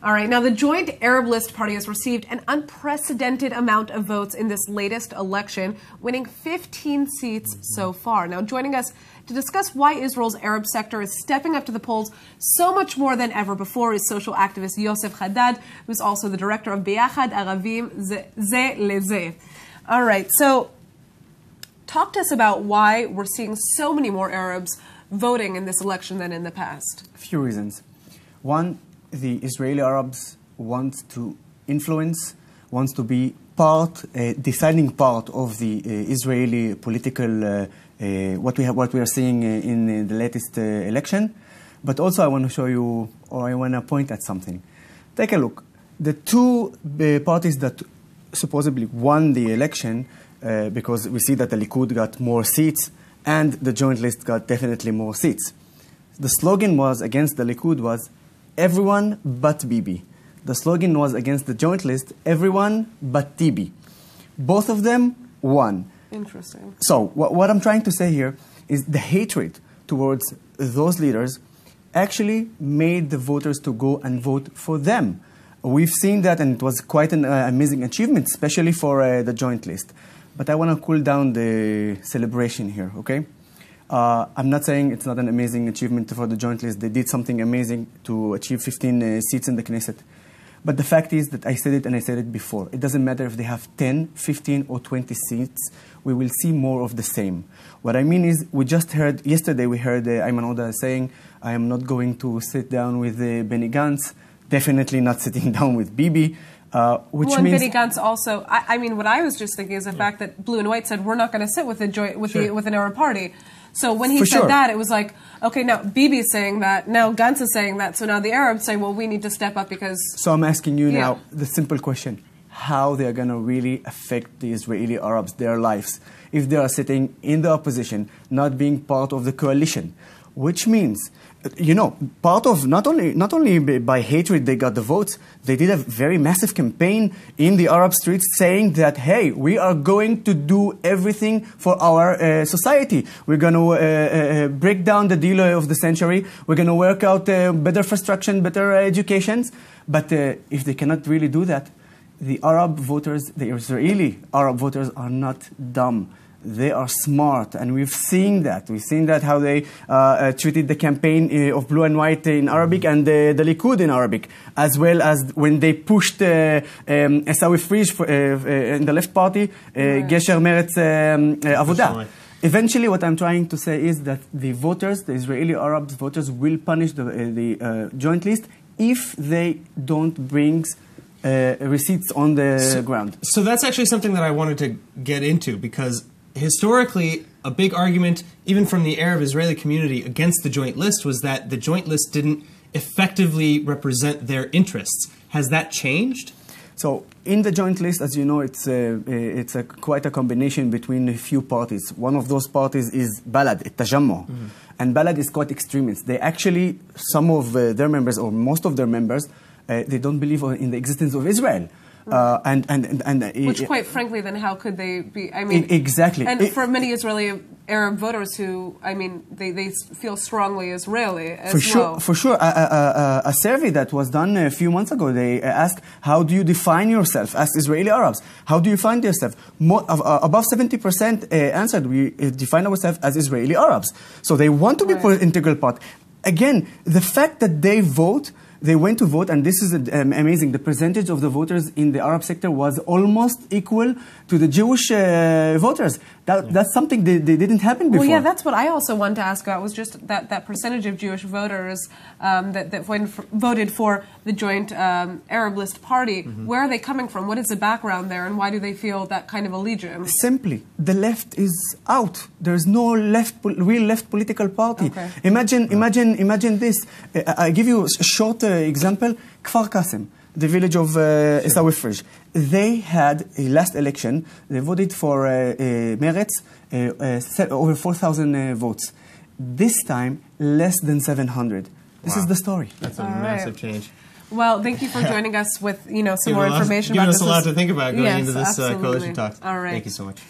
All right, now the Joint Arab List Party has received an unprecedented amount of votes in this latest election, winning 15 seats so far. Now, joining us to discuss why Israel's Arab sector is stepping up to the polls so much more than ever before is social activist Yoseph Haddad, who's also the director of ביחד ערבים זה לזה. All right, so talk to us about why we're seeing so many more Arabs voting in this election than in the past. A few reasons. One, the Israeli Arabs want to influence, wants to be part, deciding part of the Israeli political, what we are seeing in the latest election. But also I want to show you, or I want to point at something. Take a look. The two parties that supposedly won the election, because we see that the Likud got more seats and the joint list got definitely more seats. The slogan was against the Likud was everyone but Bibi. The slogan was against the joint list, everyone but Tibi. Both of them won. Interesting. So what I'm trying to say here is the hatred towards those leaders actually made the voters to go and vote for them. We've seen that, and it was quite an amazing achievement, especially for the joint list. But I want to cool down the celebration here, okay? I'm not saying it's not an amazing achievement for the joint list. They did something amazing to achieve 15 seats in the Knesset. But the fact is that I said it and I said it before. It doesn't matter if they have 10, 15, or 20 seats. We will see more of the same. What I mean is, we just heard, yesterday we heard Ayman Odeh saying, I am not going to sit down with Benny Gantz, definitely not sitting down with Bibi. Which means Benny Gantz also, I mean, what I was just thinking is the fact that Blue and White said, we're not going to sit with, with an Arab party. So when he said that, it was like, okay, now Bibi's saying that, now Gantz is saying that, so now the Arabs say, well, we need to step up because... So I'm asking you now the simple question, how they are going to really affect the Israeli Arabs, their lives, if they are sitting in the opposition, not being part of the coalition, which means... You know, part of not only by hatred they got the votes, they did a very massive campaign in the Arab streets saying that, hey, we are going to do everything for our society. We're going to break down the deal of the century. We're going to work out better infrastructure, better education. But if they cannot really do that, the Arab voters, the Israeli Arab voters are not dumb. They are smart, and we've seen that. We've seen that how they treated the campaign of Blue and White in Arabic and the Likud in Arabic, as well as when they pushed Esawi Frisch in the left party, Gesher Meretz Avoda. Eventually, what I'm trying to say is that the voters, the Israeli Arab voters, will punish the joint list if they don't bring receipts on the ground. So that's actually something that I wanted to get into, because historically, a big argument, even from the Arab-Israeli community against the joint list, was that the joint list didn't effectively represent their interests. Has that changed? So, in the joint list, as you know, it's quite a combination between a few parties. One of those parties is Balad, التجمع. And Balad is quite extremist. They actually, some of their members, or most of their members, they don't believe in the existence of Israel. Which, quite frankly, then how could they be? I mean, exactly. And for many Israeli Arab voters who, I mean, they feel strongly Israeli as well. For sure. A survey that was done a few months ago, they asked, how do you define yourself as Israeli Arabs? How do you find yourself? Above 70% answered, we define ourselves as Israeli Arabs. So they want to be an integral part. Again, the fact that they vote, they went to vote, and this is amazing. The percentage of the voters in the Arab sector was almost equal to the Jewish voters. That's something that didn't happen before. Well, yeah, that's what I also wanted to ask about, was just that percentage of Jewish voters that voted for the joint Arab list party. Where are they coming from? What is the background there, and why do they feel that kind of allegiance? Simply, the left is out. There's no real left political party. Okay. Imagine this. I give you a short example. Kfar Qasim, the village of Esawi Frisch. They had a last election. They voted for Meretz, over 4,000 votes. This time, less than 700. This is the story. That's a massive change. Well, thank you for joining us with some more information about this. Giving us a lot to think about going into this coalition talk. All right. Thank you so much.